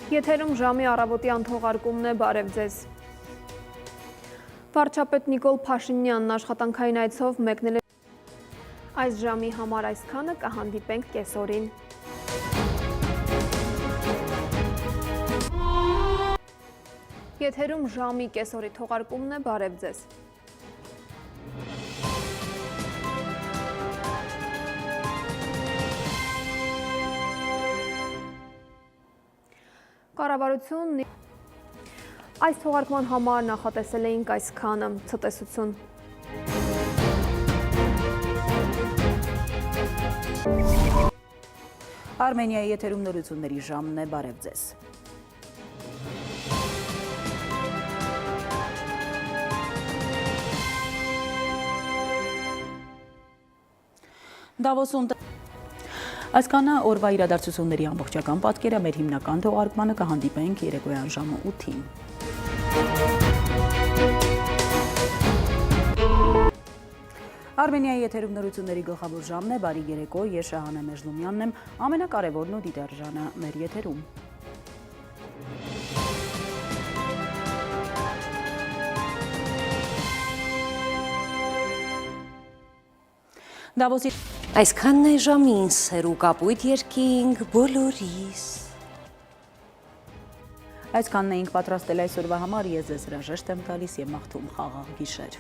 Եթերում ժամի առավոտյան թողարկումն է, բարև ձեզ։ Վարչապետ Նիկոլ Փաշինյանն աշխատանքային այցով մեկնել է։ Այս ժամի համար այսքանը, կհանդիպենք կեսօրին։ Եթերում ժամի կեսօրի թողարկումն է, բարև ձեզ։ Կառավարությունն այս թողարկման համար նախատեսել էինք այսքանը, ցտեսություն։ Արմենիայի եթերում նորությունների ժամն է, բարև ձեզ։ Դավոսում Այսքանը օրվա իրադարձությունների ամբողջական պատկերը, մեր հիմնական թողարկմանը կհանդիպենք երեկոյան ժամը 8-ին։ Արմենիայի եթերում նորությունների գլխավոր ժամն է, բարի երեկո, ես Շահանե Մեժլումյանն եմ, ամենակարևորն ու դիտարժանը մեր եթերում։ Դավոսի Այսքանն է ժամին սեր ու կապույտ երկինք բոլորիս։ Այսքանն էինք պատրաստել այսօրվա համար, ես ձեզ հրաժեշտ եմ տալիս և մաղթում խաղաղ գիշեր։